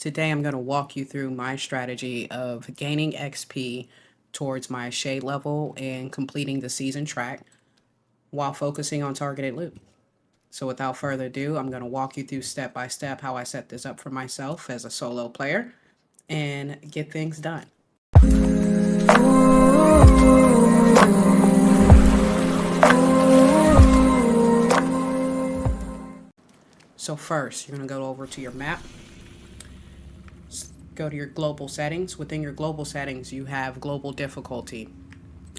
Today I'm going to walk you through my strategy of gaining XP towards my shade level and completing the season track while focusing on targeted loot. So without further ado, I'm going to walk you through step by step how I set this up for myself as a solo player and get things done. So first, you're going to go over to your map. Go to your global settings. Within your global settings, you have global difficulty,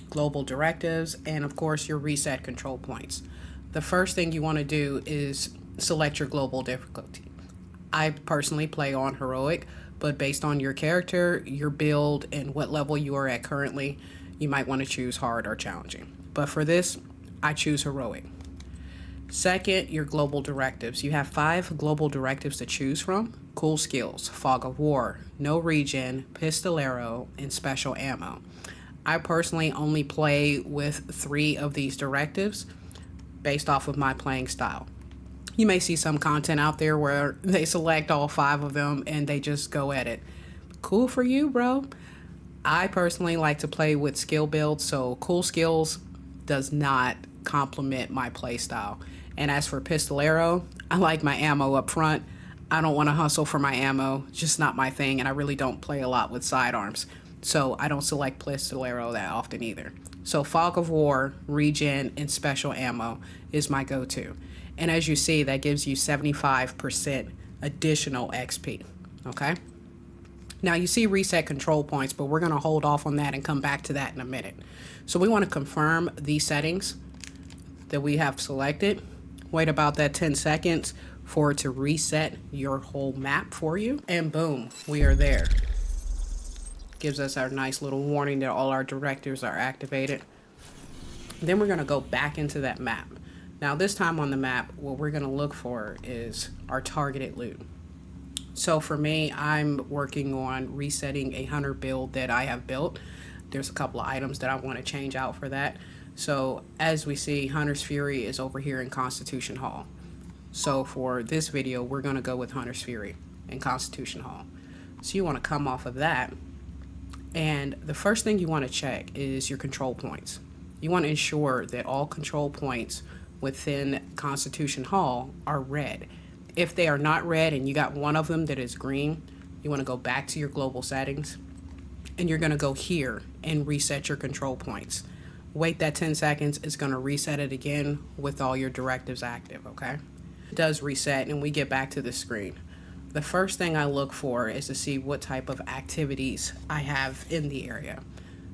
global directives, and of course your reset control points. The first thing you want to do is select your global difficulty. I personally play on heroic, but based on your character, your build, and what level you are at currently, you might want to choose hard or challenging. But for this, I choose heroic. Second, your global directives. You have 5 global directives to choose from. Cool skills, fog of war, no regen, pistolero, and special ammo. I personally only play with 3 of these directives based off of my playing style. You may see some content out there where they select all 5 of them and they just go at it. Cool for you, bro. I personally like to play with skill builds, so cool skills does not complement my play style. And as for pistolero, I like my ammo up front. I don't want to hustle for my ammo, just not my thing, and I really don't play a lot with sidearms. So I don't select pistolero that often either. So fog of war, regen, and special ammo is my go-to. And as you see, that gives you 75% additional XP, okay? Now you see reset control points, but we're gonna hold off on that and come back to that in a minute. So we wanna confirm these settings that we have selected. Wait about that 10 seconds for it to reset your whole map for you. And boom, we are there. Gives us our nice little warning that all our directives are activated. Then we're gonna go back into that map. Now this time on the map, what we're gonna look for is our targeted loot. So for me, I'm working on resetting a hunter build that I have built. There's a couple of items that I wanna change out for that. So as we see, Hunter's Fury is over here in Constitution Hall. So for this video, we're gonna go with Hunter's Fury in Constitution Hall. So you wanna come off of that. And the first thing you wanna check is your control points. You wanna ensure that all control points within Constitution Hall are red. If they are not red and you got one of them that is green, you wanna go back to your global settings and you're gonna go here and reset your control points. Wait that 10 seconds, it's gonna reset it again with all your directives active, okay? It does reset and we get back to the screen. The first thing I look for is to see what type of activities I have in the area.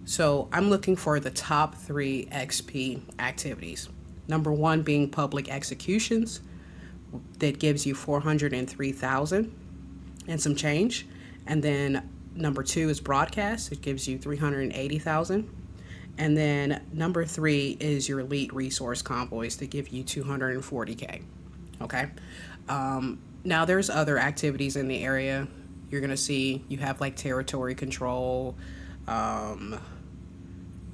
So I'm looking for the top 3 XP activities. Number 1 being public executions, that gives you 403,000 and some change. And then number 2 is broadcast, it gives you 380,000. And then number 3 is your elite resource convoys that give you 240K. Okay. Now there's other activities in the area. You're gonna see you have like territory control,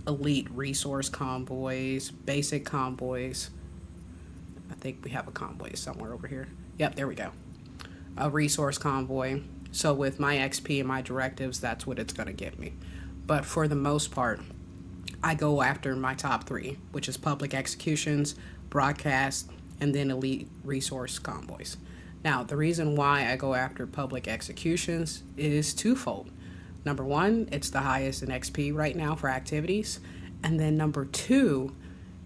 elite resource convoys, basic convoys. I think we have a convoy somewhere over here. Yep, there we go. A resource convoy. So with my XP and my directives, that's what it's gonna give me. But for the most part, I go after my top 3, which is public executions, broadcast, and then elite resource convoys. Now, the reason why I go after public executions is twofold. Number 1, it's the highest in XP right now for activities. And then number 2,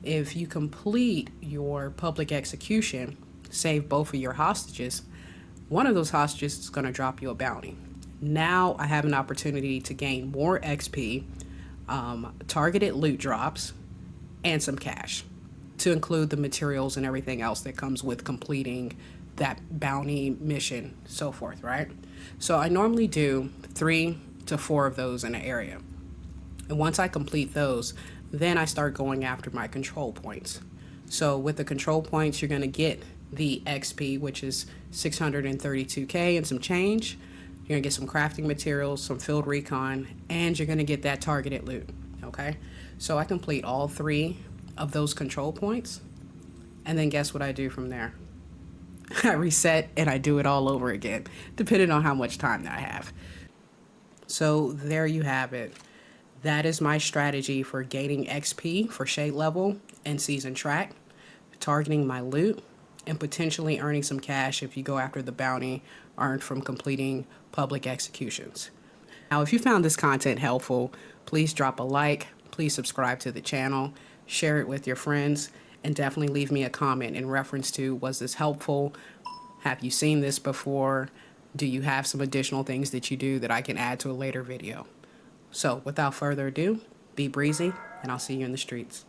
if you complete your public execution, save both of your hostages, one of those hostages is gonna drop you a bounty. Now I have an opportunity to gain more XP, targeted loot drops, and some cash to include the materials and everything else that comes with completing that bounty mission, so forth, right? So I normally do 3 to 4 of those in an area. And once I complete those, then I start going after my control points. So with the control points, you're gonna get the XP, which is 632K and some change. You're gonna get some crafting materials, some field recon, and you're gonna get that targeted loot, okay? So I complete all 3 of those control points, and then guess what I do from there? I reset and I do it all over again, depending on how much time that I have. So there you have it. That is my strategy for gaining XP for shade level and season track, targeting my loot, and potentially earning some cash if you go after the bounty earned from completing public executions. Now, if you found this content helpful, please drop a like, please subscribe to the channel, share it with your friends, and definitely leave me a comment in reference to, was this helpful? Have you seen this before? Do you have some additional things that you do that I can add to a later video? So without further ado, be breezy, and I'll see you in the streets.